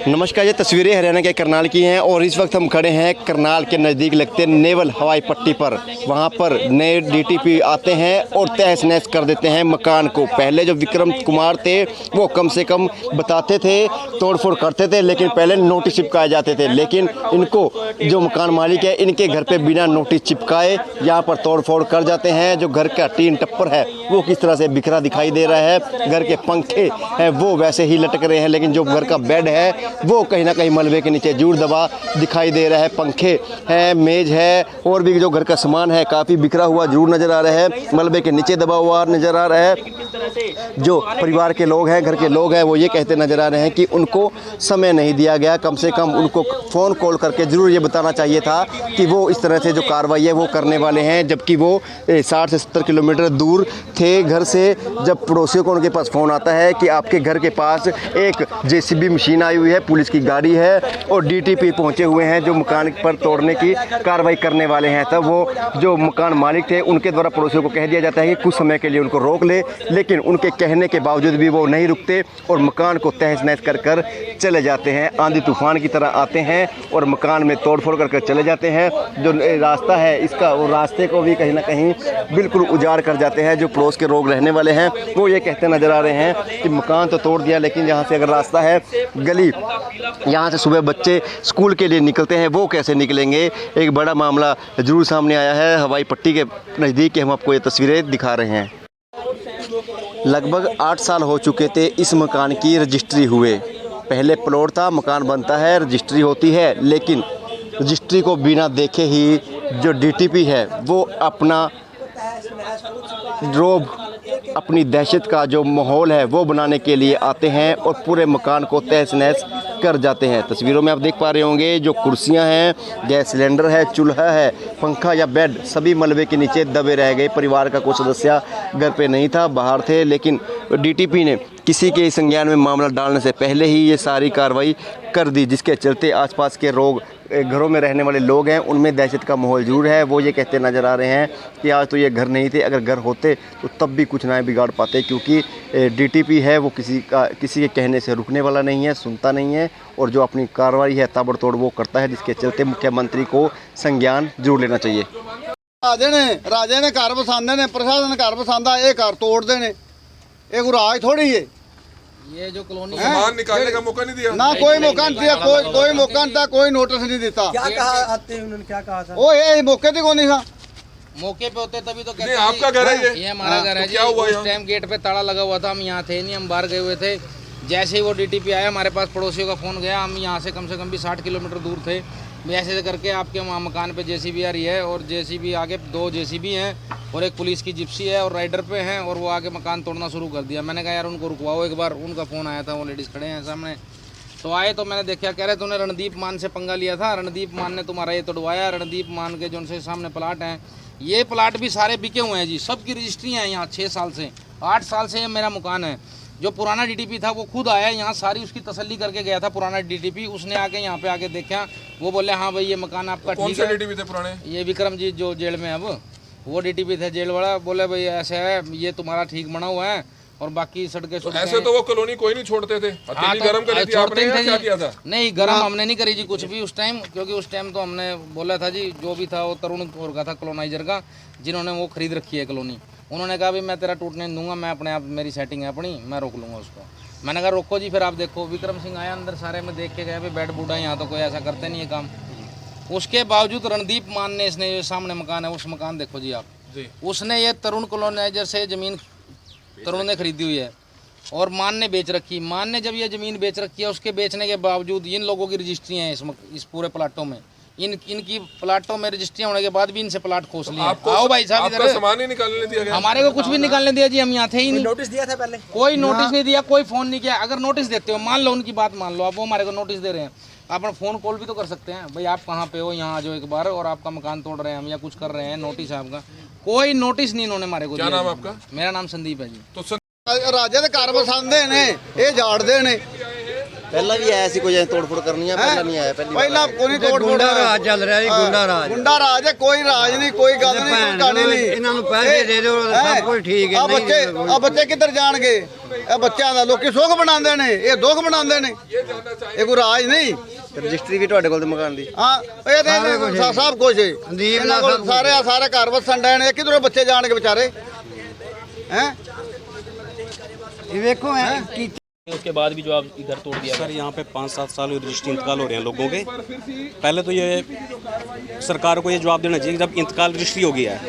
नमस्कार, ये तस्वीरें हरियाणा के करनाल की हैं और इस वक्त हम खड़े हैं करनाल के नज़दीक लगते नेवल हवाई पट्टी पर। वहां पर नए डीटीपी आते हैं और तहस नहस कर देते हैं मकान को। पहले जो विक्रम कुमार थे वो कम से कम बताते थे, तोड़फोड़ करते थे, लेकिन पहले नोटिस चिपकाए जाते थे। लेकिन इनको जो मकान मालिक है, इनके घर पर बिना नोटिस चिपकाए यहाँ पर तोड़फोड़ कर जाते हैं। जो घर का टीन टप्पर है वो किस तरह से बिखरा दिखाई दे रहा है। घर के पंखे हैं वो वैसे ही लटक रहे हैं, लेकिन जो घर का बेड है वो कहीं ना कहीं मलबे के नीचे जूड़ दबा दिखाई दे रहा है। पंखे हैं, मेज है और भी जो घर का सामान है काफ़ी बिखरा हुआ जरूर नज़र आ रहा है, मलबे के नीचे दबा हुआ नज़र आ रहा है। जो परिवार के लोग हैं, घर के लोग हैं, वो ये कहते नज़र आ रहे हैं कि उनको समय नहीं दिया गया। कम से कम उनको फ़ोन कॉल करके ज़रूर ये बताना चाहिए था कि वो इस तरह से जो कार्रवाई है वो करने वाले हैं, जबकि वो 60 से 70 किलोमीटर दूर थे घर से। जब पड़ोसियों को उनके पास फ़ोन आता है कि आपके घर के पास एक जेसीबी मशीन आई हुई है, पुलिस की गाड़ी है और डीटीपी पहुंचे हुए हैं जो मकान पर तोड़ने की कार्रवाई करने वाले हैं, तब वो जो मकान मालिक थे उनके द्वारा पड़ोसियों को कह दिया जाता है कि कुछ समय के लिए उनको रोक ले। लेकिन उनके कहने के बावजूद भी वो नहीं रुकते और मकान को तहस नहस कर कर चले जाते हैं। आंधी तूफान की तरह आते हैं और मकान में तोड़फोड़ कर चले जाते हैं। जो रास्ता है इसका, वो रास्ते को भी कहीं ना कहीं बिल्कुल उजाड़ कर जाते हैं। जो पड़ोस के लोग रहने वाले हैं वो ये कहते नज़र आ रहे हैं कि मकान तो तोड़ दिया, लेकिन यहाँ से अगर रास्ता है, गली, यहाँ से सुबह बच्चे स्कूल के लिए निकलते हैं, वो कैसे निकलेंगे। एक बड़ा मामला जरूर सामने आया है हवाई पट्टी के नज़दीक। हम आपको ये तस्वीरें दिखा रहे हैं। लगभग 8 साल हो चुके थे इस मकान की रजिस्ट्री हुए। पहले प्लॉट था, मकान बनता है, रजिस्ट्री होती है, लेकिन रजिस्ट्री को बिना देखे ही जो डीटीपी है वो अपना रोब, अपनी दहशत का जो माहौल है वो बनाने के लिए आते हैं और पूरे मकान को तहस नहस कर जाते हैं। तस्वीरों में आप देख पा रहे होंगे जो कुर्सियां हैं, गैस सिलेंडर है, चूल्हा है, पंखा या बेड सभी मलबे के नीचे दबे रह गए। परिवार का कोई सदस्य घर पे नहीं था, बाहर थे, लेकिन डीटीपी ने किसी के संज्ञान में मामला डालने से पहले ही ये सारी कार्रवाई कर दी, जिसके चलते आसपास के लोग, घरों में रहने वाले लोग हैं, उनमें दहशत का माहौल जरूर है। वो ये कहते नज़र आ रहे हैं कि आज तो ये घर नहीं थे, अगर घर होते तो तब भी कुछ ना बिगाड़ पाते, क्योंकि डीटीपी है वो किसी के कहने से रुकने वाला नहीं है, सुनता नहीं है और जो अपनी कार्रवाई है ताबड़तोड़ वो करता है, जिसके चलते मुख्यमंत्री को संज्ञान जरूर लेना चाहिए। राजे ने घर बसाते ने, प्रशासन घर बसाता, ये घर तोड़ते हैं, ये कोई राज थोड़ी है। ये जो कॉलोनी सामान निकालने का मौका नहीं दिया ना, कोई मौका नहीं दिया, कोई मौका नहीं था, कोई नोटिस नहीं देता। क्या कहा आते हैं उन्होंने, क्या कहा था? वो ये मौके पे कौन नहीं था, मौके पे होते तभी तो कहते नहीं, आपका घर है ये हमारा घर है। क्या हुआ? उस टाइम गेट पे ताला लगा हुआ था, हम यहाँ थे नहीं, हम बाहर गए हुए थे। जैसे ही वो डीटीपी आया हमारे पास, पड़ोसियों का फ़ोन गया, हम यहाँ से कम भी 60 किलोमीटर दूर थे। ऐसे करके आपके वहाँ मकान पे जेसीबी आ रही है और जेसीबी आगे 2 जेसीबी हैं और एक पुलिस की जिप्सी है और राइडर पे हैं और वो आगे मकान तोड़ना शुरू कर दिया। मैंने कहा यार उनको रुकवाओ एक बार। उनका फ़ोन आया था, वो लेडीज़ खड़े हैं सामने, तो आए तो मैंने देखा, कह रहे तूने रणदीप मान से पंगा लिया था, रणदीप मान ने तुम्हारा ये तोड़वाया। रणदीप मान के जो उनसे सामने प्लाट हैं, ये प्लाट भी सारे बिके हुए हैं जी, सबकी रजिस्ट्री है यहाँ 6 साल से, 8 साल से ये मेरा मकान है। जो पुराना डीटीपी था वो खुद आया यहाँ, सारी उसकी तसल्ली करके गया था पुराना डीटीपी। उसने आके यहाँ पे आके देखा, वो बोले हाँ भाई ये मकान आपका ठीक है। डीटीपी थे पुराने? ये विक्रम जी जो जेल में अब, वो डीटीपी थे जेल वाला। बोले भाई ऐसे है, ये तुम्हारा ठीक बना हुआ है और बाकी सड़कें ऐसे तो वो कॉलोनी कोई नहीं छोड़ते थे। गरम करी थी आपने या क्या किया था? नहीं, गरम हमने नहीं करी जी कुछ भी उस टाइम, क्योंकि उस टाइम तो हमने बोला था जी, जो भी था वो तरुण और का था कॉलोनाइजर का, जिन्होंने वो खरीद रखी है कॉलोनी। उन्होंने कहा भी मैं तेरा टूटने नहीं दूंगा, मैं अपने आप, मेरी सेटिंग है अपनी, मैं रोक लूँगा उसको। मैंने कहा रोको जी, फिर आप देखो। विक्रम सिंह आया अंदर, सारे में देख के गया भाई बेड बूढ़ा, यहाँ तो कोई ऐसा करते नहीं है काम। उसके बावजूद रणदीप मान ने, इसने जो सामने मकान है उस मकान देखो जी आप जी, उसने ये तरुण कॉलोनाइजर से ज़मीन तरुण ने खरीदी हुई है और मान ने बेच रखी। मान ने जब ये ज़मीन बेच रखी है, उसके बेचने के बावजूद इन लोगों की रजिस्ट्री हैं इस पूरे प्लाटों में, इनकी प्लाटों में रजिस्ट्री होने के बाद भी इनसे प्लाट खोस लिए। आओ भाई साहब, आपका सामान ही निकालने दिया गया? हमारे को कुछ भी निकालने दिया जी, हम यहाँ थे ही नहीं। नोटिस दिया था पहले? कोई नोटिस नहीं दिया, कोई फ़ोन नहीं किया। अगर नोटिस देते हो, मान लो उनकी बात मान लो, आप वो हमारे को नोटिस दे रहे हैं, आप फ़ोन कॉल भी तो कर सकते हैं भाई, आप कहाँ पे हो, यहाँ आ जाओ एक बार, और आपका मकान तोड़ रहे हैं हम या कुछ कर रहे हैं, नोटिस है आपका। कोई नोटिस नहीं इन्होंने हमारे को दिया। क्या नाम आपका? मेरा नाम संदीप है जी। तो राजे के घर बसाते ने, ये झाड़ते ने। पहला भी आया सी कोई तोड़फोड़ करनी है, पहला नहीं आया, पहला कोई तोड़फोड़ गुंडा राज चल रहा है, गुंडा राज है, कोई राज नहीं, कोई गल नहीं, कोई कहानी नहीं। इन्होंने पैसे दे दो, सब कुछ ठीक है। आ बच्चे किधर जाएंगे? ਇਹ ਬੱਚਿਆਂ ਦਾ ਲੋਕੀ ਸੁੱਖ ਬਣਾਉਂਦੇ ਨੇ, ਇਹ ਦੁੱਖ ਬਣਾਉਂਦੇ ਨੇ। ਇਹ ਕੋਈ ਰਾਜ ਨਹੀਂ। ਰਜਿਸਟਰੀ ਵੀ ਤੁਹਾਡੇ ਕੋਲ ਤੇ ਮਕਾਨ ਦੀ? ਹਾਂ ਇਹ ਤੇ ਸਭ ਕੁਝ ਹੈ। ਇਹਨਾਂ ਕੋਲ ਸਾਰੇ ਘਰ ਵਸਣ ਡਏ ਨੇ। ਕਿਧਰੋਂ ਬੱਚੇ ਜਾਣਗੇ ਵਿਚਾਰੇ हैं? ये देखो है कि उसके बाद भी जो आप इधर तोड़ दिया सर यहाँ पे 5-7 साल रजिस्ट्री इंतकाल हो रहे हैं लोगों के। पहले तो ये सरकार को ये जवाब देना चाहिए कि जब इंतकाल रजिस्ट्री हो गया है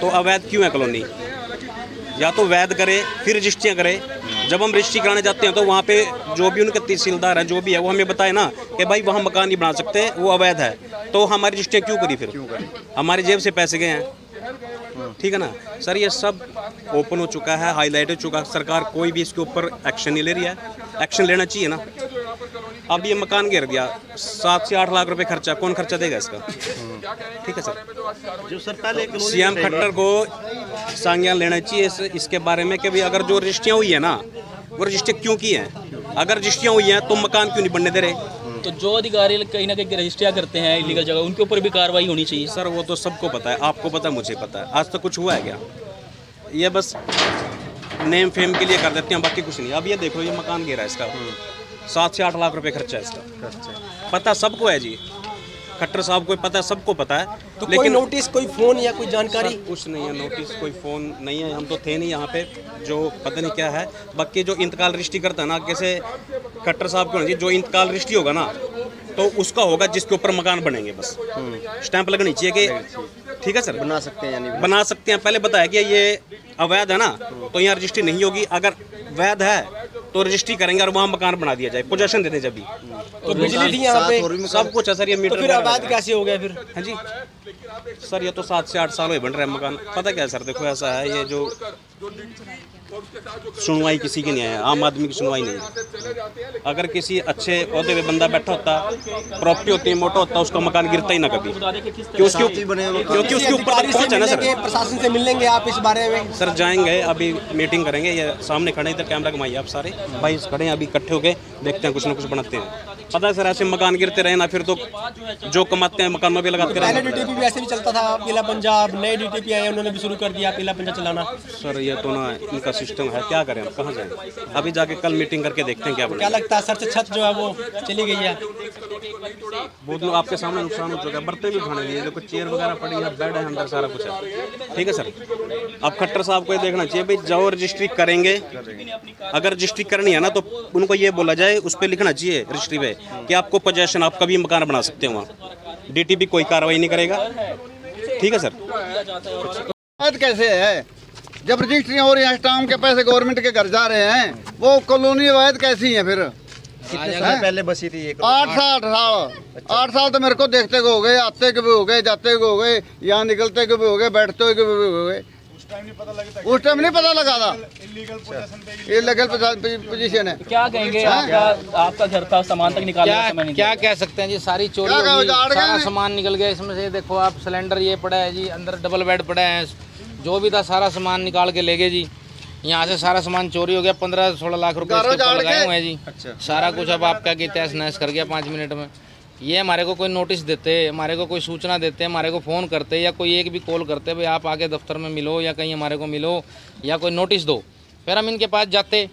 तो अवैध क्यों है कॉलोनी? या तो वैध करे फिर रजिस्ट्रियाँ करे। जब हम रजिस्ट्री कराने जाते हैं तो वहाँ पे जो भी उनके तहसीलदार है जो भी है वो हमें बताए ना कि भाई वहाँ मकान नहीं बना सकते, वो अवैध है। तो हमारी रजिस्ट्रियाँ क्यों करी? फिर हमारी जेब से पैसे गए हैं, ठीक है ना सर। ये सब ओपन हो चुका है, हाईलाइट हो चुका है। सरकार कोई भी इसके ऊपर एक्शन नहीं ले रही है। एक्शन लेना चाहिए ना। अब ये मकान गिर गया, 7 से 8 लाख रुपए खर्चा, कौन खर्चा देगा इसका? ठीक है सर। जो सर पहले सीएम खट्टर को संज्ञान लेना चाहिए इसके बारे में कि भाई अगर जो रजिस्ट्रियाँ हुई है ना वो रजिस्ट्री क्यों की हैं? अगर रजिस्ट्रियाँ हुई हैं तो मकान क्यों नहीं बनने दे रहे? तो जो अधिकारी कहीं ना कहीं रजिस्ट्रियाँ करते हैं इलीगल जगह, उनके ऊपर भी कार्रवाई होनी चाहिए। सर वो तो सबको पता है, आपको पता है, मुझे पता है। आज तक कुछ हुआ है क्या? ये बस नेम फेम के लिए कर देते हैं, बाकी कुछ नहीं। अब ये देखो ये मकान गिरा है इसका, 7 से 8 लाख रुपए खर्चा है इसका। पता सबको है जी, खट्टर साहब को पता है, सबको पता है। तो कोई नोटिस, कोई फोन या कोई जानकारी? कुछ नहीं है, नोटिस कोई फ़ोन नहीं है। हम तो थे नहीं यहाँ पे, जो पता नहीं क्या है। बाकी जो इंतकाल रजिस्ट्री करता है ना, कैसे खट्टर साहब को नहीं, जो इंतकाल रजिस्ट्री होगा ना तो उसका होगा जिसके ऊपर मकान बनेंगे। बस स्टैंप लगनी चाहिए कि ठीक है सर बना सकते हैं, यानी बना सकते हैं। पहले बताया कि ये अवैध है ना तो यहाँ रजिस्ट्री नहीं होगी। अगर वैध है तो रजिस्ट्री करेंगे और वहाँ मकान बना दिया जाए, पोजेशन दे दें जब भी। तो बिजली थी यहाँ पे, सब कुछ है सर। ये मीटर तो फिर अवैध कैसे हो गया फिर? है जी सर। ये तो 7 से 8 साल हुए बन रहे हैं मकान। पता क्या है सर, देखो ऐसा है, ये जो सुनवाई किसी की नहीं है, आम आदमी की सुनवाई नहीं है। अगर किसी अच्छे ओहदे पे बंदा बैठा होता, प्रॉपर्टी होती, मोटा होता, उसका मकान गिरता ही ना कभी, क्योंकि उसके ऊपर तक पहुंचा ना सर। प्रशासन से मिलेंगे आप इस बारे में? सर जाएंगे, अभी मीटिंग करेंगे। ये सामने खड़े, इधर कैमरा घुमाइए आप सारे भाई खड़े हैं, अभी इकट्ठे होके देखते हैं, कुछ ना कुछ बनाते हैं। पता है सर, ऐसे मकान गिरते रहे ना फिर तो जो कमाते हैं मकान में भी लगाते रहे। पहले डीटीपी भी ऐसे भी चलता था, पीला पंजाब, नए डीटीपी आए उन्होंने भी शुरू कर दिया पीला पंजाब चलाना। सर ये तो ना इनका सिस्टम है, क्या करें, कहाँ जाएं? अभी जाके कल मीटिंग करके देखते हैं क्या क्या बनेगा। लगता है सर से छत जो है वो चली गई है? बहुत लोग आपके सामने नुकसान हो चुका है, बर्तन भी उठाने लिए, देखो चेयर वगैरह पड़ी है, बेड है अंदर, सारा कुछ है। ठीक है सर। अब खट्टर साहब को ये देखना चाहिए भाई, जो रजिस्ट्री करेंगे, अगर रजिस्ट्री करनी है ना तो उनको ये बोला जाए, उस पर लिखना चाहिए रजिस्ट्री पे कि आपको पोजेशन, आप कभी मकान बना सकते हो वहाँ। डीटीपी कोई कार्रवाई नहीं करेगा। ठीक है सर। कैसे है जब रजिस्ट्रियाँ हो रही हैं, स्टाम्प के पैसे गवर्नमेंट के घर जा रहे हैं, वो कॉलोनी अवैध कैसी है फिर? कितने साल पहले बसी थी ये? 8 साल तो मेरे को देखते हुए हो गए, आते के भी हो गए, जाते के हो गए, यहाँ निकलते के भी हो गए, बैठते हुए के भी हो गए। उस टाइम नहीं पता लगा था। इलीगल पोजीशन है। क्या कहेंगे? आपका घर का सामान तक निकाला, क्या कह सकते हैं जी, सारी चोरी होगी, सारा सामान निकल गया इसमें से। देखो आप, सिलेंडर ये पड़ा है जी, अंदर डबल बेड पड़ा है, जो भी था सारा सामान निकाल के ले गए जी। यहाँ से सारा सामान चोरी हो गया, 15-16 लाख रुपए इसके ऊपर लगाए हुए हैं जी। सारा कुछ अब आपका कि तहस नहस कर गया 5 मिनट में। ये हमारे को कोई नोटिस देते, हमारे को कोई सूचना देते, हमारे को फ़ोन करते या कोई एक भी कॉल करते, भाई आप आके दफ्तर में मिलो या कहीं हमारे को मिलो या कोई नोटिस दो, फिर हम इनके पास जाते,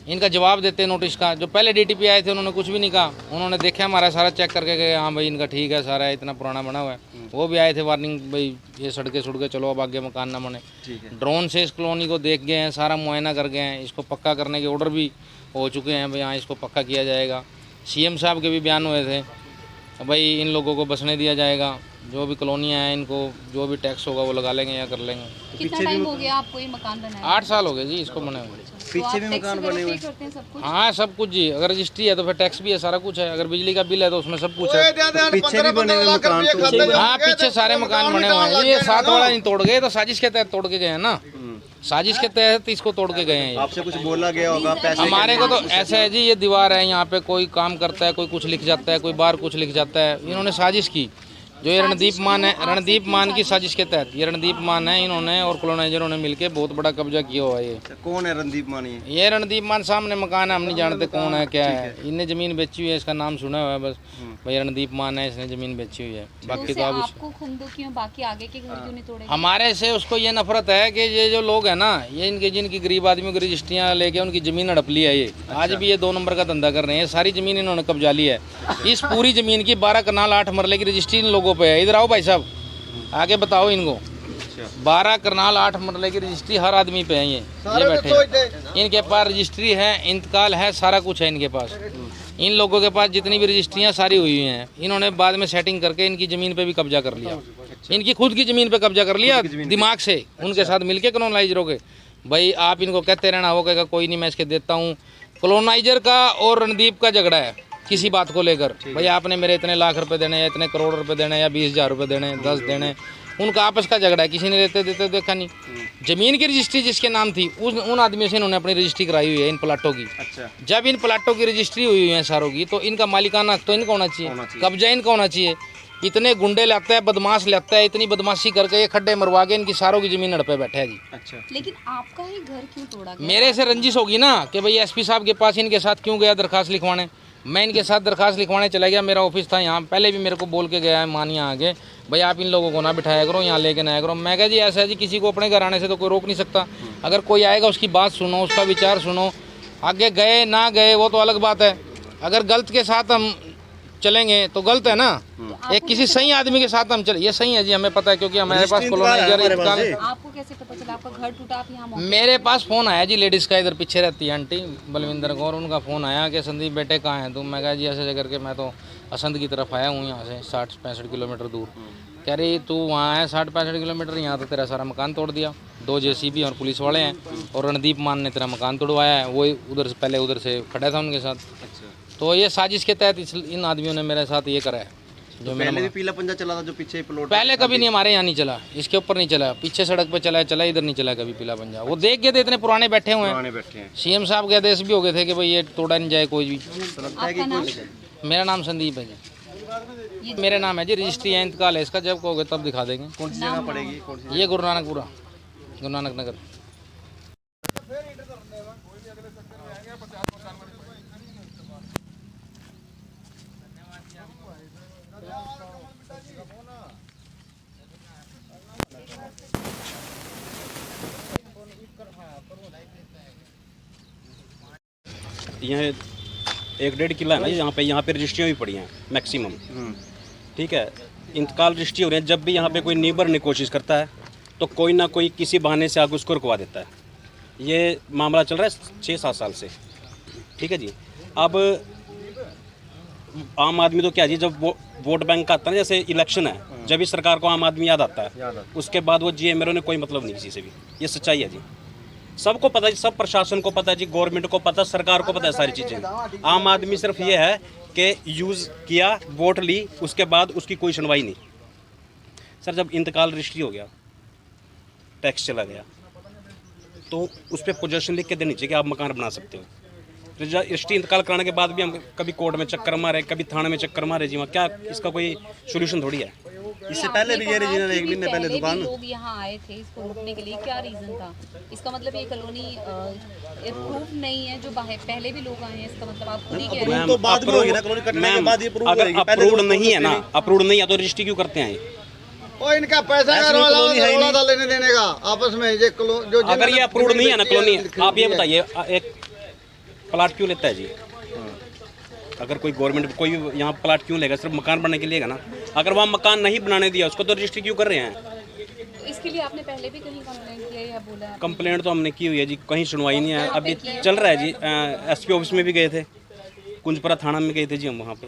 इनका जवाब देते नोटिस का। जो पहले डीटीपी आए थे उन्होंने कुछ भी नहीं कहा, उन्होंने देखा हमारा सारा चेक करके गए, हाँ भाई इनका ठीक है, सारा इतना पुराना बना हुआ है। वो भी आए थे वार्निंग, भाई ये सड़के चलो, अब आगे मकान ना बने। ड्रोन से इस कॉलोनी को देख गए हैं, सारा मुआयना कर गए हैं, इसको पक्का करने के ऑर्डर भी हो चुके हैं, भाई हाँ इसको पक्का किया जाएगा। सीएम साहब के भी बयान हुए थे, भाई इन लोगों को बसने दिया जाएगा, जो भी कॉलोनियाँ हैं इनको जो भी टैक्स होगा वो लगा लेंगे या कर लेंगे। कितना टाइम हो गया आपको ये मकान बनाया? 8 साल हो गए जी इसको बने हुए। पीछे भी मकान बने हुए? हाँ सब कुछ जी, अगर रजिस्ट्री है तो फिर टैक्स भी है, सारा कुछ है। अगर बिजली का बिल है तो उसमें सब कुछ है। पीछे भी बने हुए मकान? हाँ पीछे सारे मकान बने हुए हैं। ये 7 वाला नहीं तोड़ गए, तो साजिश के तहत तोड़ के गए हैं ना, साजिश के तहत इसको तोड़ के गए हैं। आपसे कुछ बोला गया होगा? पैसे हमारे को तो ऐसा है जी, ये दीवार है, यहाँ पे कोई काम करता है, कोई कुछ लिख जाता है, कोई बाहर कुछ लिख जाता है। इन्होंने साजिश की, जो ये रणदीप मान है, रणदीप मान की साजिश के तहत, ये रणदीप मान है, इन्होंने और कॉलोनाइजरों ने मिलके बहुत बड़ा कब्जा किया हुआ है। ये कौन है रणदीप मान? ये रणदीप मान सामने मकान है, हम नहीं जानते कौन है क्या है। इनने ज़मीन बेची हुई है, इसका नाम सुना हुआ है बस। भाई रणदीप मान है, इसने ज़मीन बेची हुई है। बाकी तो आप अब आपको खंदो क्यों, बाकी आगे के घर क्यों नहीं तोड़े? हमारे से उसको ये नफरत है कि ये जो लोग हैं ना, ये इनके जिनकी गरीब आदमियों की रजिस्ट्रियाँ लेके उनकी ज़मीन हड़प ली है। ये आज भी ये 2 नंबर का धंधा कर रहे हैं। सारी ज़मीन इन्होंने कब्जा ली है। इस पूरी ज़मीन की 12 कनाल 8 मरले की रजिस्ट्री इन लोगों पे है। इधर आओ भाई साहब, आगे बताओ इनको। 12 कनाल 8 मरले की रजिस्ट्री हर आदमी पे है। ये बैठे हैं। इनके पास रजिस्ट्री है, इंतकाल है, सारा कुछ है इनके पास। इन लोगों के पास जितनी भी रजिस्ट्रियाँ सारी हुई हैं, इन्होंने बाद में सेटिंग करके इनकी ज़मीन पे भी कब्जा कर लिया। इनकी खुद की ज़मीन पे कब्जा कर लिया दिमाग से, उनके साथ मिलके कॉलोनाइजरों के। भाई आप इनको कहते रहना, वो कहेगा कोई नहीं मैं इसके देता हूँ। कॉलोनाइजर का और रणदीप का झगड़ा है किसी बात को लेकर। भाई आपने मेरे इतने लाख रुपए देने या इतने करोड़ रुपए देने या 20,000 रुपये देने, 10 देने, उनका आपस का झगड़ा है। किसी ने देते देखा नहीं। जमीन की रजिस्ट्री जिसके नाम थी उन आदमियों से इन्होंने अपनी रजिस्ट्री कराई हुई है इन प्लाटों की। जब इन प्लाटों की रजिस्ट्री हुई है सारों की, तो इनका मालिकाना हक तो इनका होना चाहिए, कब्जा इनका होना चाहिए। इतने गुंडे लाता है, बदमाश लाता है, इतनी बदमाशी करके ये खड्डे मरवा के इनकी सारों की जमीन हड़पे बैठे है जी। लेकिन आपका ही घर क्यों तोड़ा गया? मेरे से रंजिश होगी ना कि भाई एसपी साहब के पास इनके साथ क्यों गया दरखास्त लिखवाने। मैं इनके साथ दरखास्त लिखवाने चला गया, मेरा ऑफिस था यहाँ। पहले भी मेरे को बोल के गया है मान यहाँ आगे, भाई आप इन लोगों को ना बिठाया करो, यहाँ लेके ना आया करो। मैं कहा जी ऐसा है जी, किसी को अपने घर आने से तो कोई रोक नहीं सकता। अगर कोई आएगा उसकी बात सुनो, उसका विचार सुनो। आगे गए ना गए वो तो अलग बात है। अगर गलत के साथ हम चलेंगे तो गलत है ना। एक किसी सही आदमी के साथ हम चले, ये सही है जी, हमें पता है क्योंकि हमारे पास कॉलोनाइजर इंतकाल। आपको कैसे पता चला आपका घर टूटा? आप यहाँ मेरे पास फ़ोन आया जी, लेडीज़ का, इधर पीछे रहती है आंटी बलविंदर कौर, उनका फ़ोन आया कि संदीप बेटे कहाँ हैं तुम। मैं कहा जी ऐसे करके मैं तो असंध की तरफ आया हूँ, यहाँ से 60-65 किलोमीटर दूर। कह रही तू वहाँ है 60-65 किलोमीटर, यहाँ तो तेरा सारा मकान तोड़ दिया। 2 JCB और पुलिस वाले हैं, और रणदीप मान ने तेरा मकान तोड़वाया है। वो उधर से पहले उधर से खड़ा था उनके साथ। तो ये साजिश के तहत इन आदमियों ने मेरे साथ ये करा है। जो पहले भी पीला पंजा चला था जो पीछे प्लॉट, पहले कभी नहीं हमारे यहाँ नहीं चला, इसके ऊपर नहीं चला, पीछे सड़क पे चला है, इधर नहीं चला कभी पीला पंजा। वो देख गए थे, इतने पुराने बैठे हुए हैं। CM साहब के आदेश भी हो गए थे कि भाई ये तोड़ा नहीं जाए कोई भी। आपका नाम? मेरा नाम संदीप है जी। मेरे नाम है जी, रजिस्ट्री है, इंतकाल है इसका। जब कहोगे तब दिखा देंगे। कौन सी जगह पड़ेगी? ये गुरु नानकपुरा, गुरु नानक नगर। यहाँ 1-1.5 किला है ना यहाँ पे रजिस्ट्रियाँ भी पड़ी हैं मैक्सिमम। ठीक है, इंतकाल रजिस्ट्री हो रही है। जब भी यहाँ पे कोई नीबर करने की कोशिश करता है तो कोई ना कोई किसी बहाने से आगे उसको रुकवा देता है। ये मामला चल रहा है 6-7 साल से। ठीक है जी। अब आम आदमी तो क्या जी, जब वोट बैंक का आता है ना, जैसे इलेक्शन है, जब भी सरकार को आम आदमी याद आता है, उसके बाद वो GMLO ने कोई मतलब नहीं किसी से भी। ये सच्चाई है जी, सबको पता है, सब प्रशासन को पता है जी, गवर्नमेंट को पता है, सरकार को पता है सारी चीज़ें। आम आदमी सिर्फ ये है कि यूज़ किया, वोट ली, उसके बाद उसकी कोई सुनवाई नहीं। सर जब इंतकाल रजिस्ट्री हो गया, टैक्स चला गया, तो उस पर पोजीशन लिख के देनी चाहिए कि आप मकान बना सकते हो। रजिस्ट्री इंतकाल कराने के बाद भी हम कभी कोर्ट में चक्कर मारे, कभी थाने में चक्कर मारे जी, वहाँ क्या इसका कोई सोल्यूशन थोड़ी है। इससे पहले भी ये जिन्होंने 1 महीने पहले दुकान, लोग यहाँ आए थे इसको रोकने के लिए, क्या रीजन था? इसका मतलब ये कॉलोनी प्रूफ नहीं है जो पहले भी लोग आए हैं, इसका मतलब आप खुद ही कह रहे हैं। तो बाद में होगी ना, कॉलोनी कटने के बाद ये प्रूव अगर होगी। अप्रूव्ड नहीं है ना, अप्रूव्ड नहीं है तो रजिस्ट्री क्यों करते हैं? ओ इनका पैसा का रौला था लेने देने का आपस में। ये जो अगर ये अप्रूव्ड नहीं है ना कॉलोनी, आप ये बताइए एक प्लाट क्यों लेता है जी? अगर कोई गवर्नमेंट कोई यहाँ प्लाट क्यों लेगा? सिर्फ मकान बनाने के लिए ना। अगर वहाँ मकान नहीं बनाने दिया उसको तो रजिस्ट्री क्यों कर रहे हैं? इसके लिए आपने पहले भी कहीं कंप्लेंट किया या बोला? कंप्लेंट तो हमने की हुई है जी, कहीं सुनवाई नहीं है। अभी चल रहा है जी, SP ऑफिस में भी गए थे, कुंजपुरा थाना में गए थे जी हम वहाँ पे।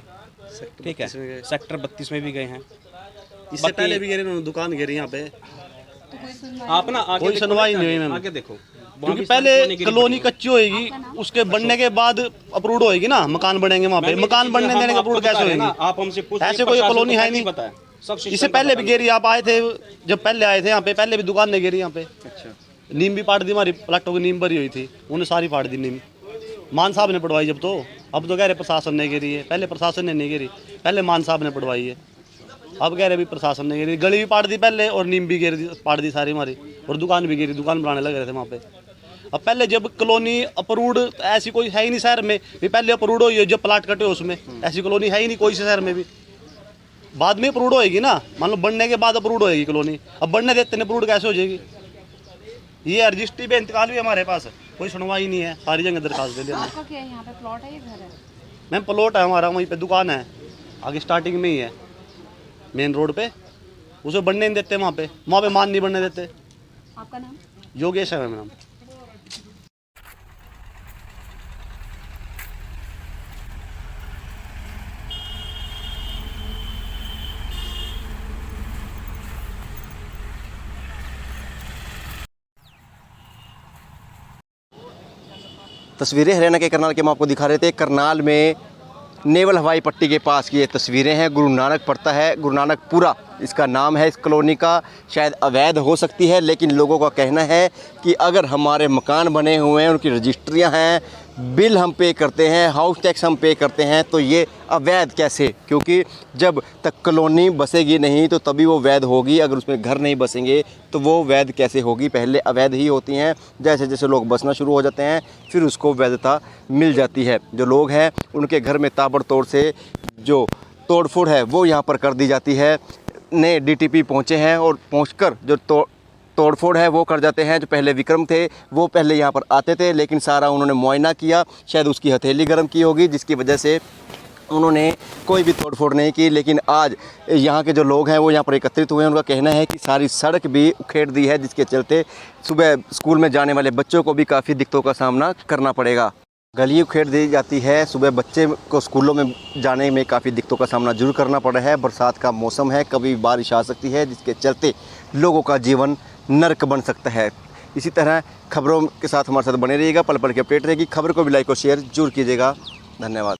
ठीक है, सेक्टर 32 में भी गए हैं। इससे पहले भी उन्होंने दुकान घेरी यहाँ पे। आप ना कोई सुनवाई नहीं हुई मैम। आगे देखो, क्योंकि पहले कॉलोनी कच्ची होएगी, उसके बनने के बाद अप्रूव्ड होएगी ना, मकान बनेंगे वहाँ पे। मकान बनने देने के अप्रूव्ड कैसे होएगी? आप हमसे पूछिए, ऐसे कोई कॉलोनी है नहीं। पता है इससे पहले भी घेरी, आप आए थे जब पहले आए थे यहाँ पे, पहले भी दुकान ने घेरी यहाँ पे। अच्छा, नीम भी पाड़ दी हमारी, प्लाटों की नीम भरी हुई थी, उन्हें सारी फाड़ दी नीम। मान साहब ने पड़वाई जब, तो अब तो कह रहे प्रशासन ने घेरी है। पहले प्रशासन ने नहीं घेरी, पहले मान साहब ने पड़वाई है। अब कह रहे भी प्रशासन ने घेरी, गली भी पाड़ दी पहले और नीम भी घेर दी, पाड़ दी सारी हमारी, और दुकान भी घेरी, दुकान बनाने लग रहे थे वहाँ पे। अब पहले जब कॉलोनी अप्रूव्ड ऐसी कोई है ही नहीं शहर में भी, पहले अप्रूव्ड हुई है जब प्लाट कटे उसमें, ऐसी कॉलोनी है ही नहीं कोई से शहर में भी। बाद में अप्रूव्ड होएगी ना, मान लो बनने के बाद अप्रूव्ड होएगी कॉलोनी, अब बनने देते हैं अप्रूव्ड कैसे हो जाएगी। ये रजिस्ट्री पे इंतकाल भी हमारे पास है, कोई सुनवाई नहीं है, सारी जगह दरखास्त दे देना। आपका क्या है यहाँ पे, प्लॉट है या घर है? मैम प्लॉट है हमारा, वहीं पे दुकान है, आगे स्टार्टिंग में ही है मेन रोड पे, उसे बनने नहीं देते वहाँ पे मान नहीं बनने देते। आपका नाम? योगेश है मेरा नाम। तस्वीरें हरियाणा के करनाल के हम आपको दिखा रहे थे। करनाल में नेवल हवाई पट्टी के पास की ये तस्वीरें हैं। गुरु नानक पड़ता है, गुरु नानक पूरा इसका नाम है। इस कॉलोनी का शायद अवैध हो सकती है, लेकिन लोगों का कहना है कि अगर हमारे मकान बने हुए हैं, उनकी रजिस्ट्रियां हैं, बिल हम पे करते हैं, हाउस टैक्स हम पे करते हैं, तो ये अवैध कैसे? क्योंकि जब तक कॉलोनी बसेगी नहीं तो तभी वो वैध होगी। अगर उसमें घर नहीं बसेंगे तो वो वैध कैसे होगी? पहले अवैध ही होती हैं, जैसे जैसे लोग बसना शुरू हो जाते हैं फिर उसको वैधता मिल जाती है। जो लोग हैं उनके घर में ताबड़तोड़ से जो तोड़फोड़ है वो यहाँ पर कर दी जाती है। नए डीटीपी पहुँचे हैं और पहुँचकर जो तोड़फोड़ है वो कर जाते हैं। जो पहले विक्रम थे वो पहले यहाँ पर आते थे, लेकिन सारा उन्होंने मुआयना किया, शायद उसकी हथेली गर्म की होगी जिसकी वजह से उन्होंने कोई भी तोड़फोड़ नहीं की। लेकिन आज यहाँ के जो लोग हैं वो यहाँ पर एकत्रित हुए हैं। उनका कहना है कि सारी सड़क भी उखेड़ दी है, जिसके चलते सुबह स्कूल में जाने वाले बच्चों को भी काफ़ी दिक्कतों का सामना करना पड़ेगा। गली उखेड़ दी जाती है, सुबह बच्चे को स्कूलों में जाने में काफ़ी दिक्कतों का सामना जरूर करना पड़ रहा है। बरसात का मौसम है, कभी बारिश आ सकती है, जिसके चलते लोगों का जीवन नर्क बन सकता है। इसी तरह खबरों के साथ हमारे साथ बने रहिएगा, पल पल की अपडेट रहेगी। खबर को भी लाइक और शेयर जरूर कीजिएगा। धन्यवाद।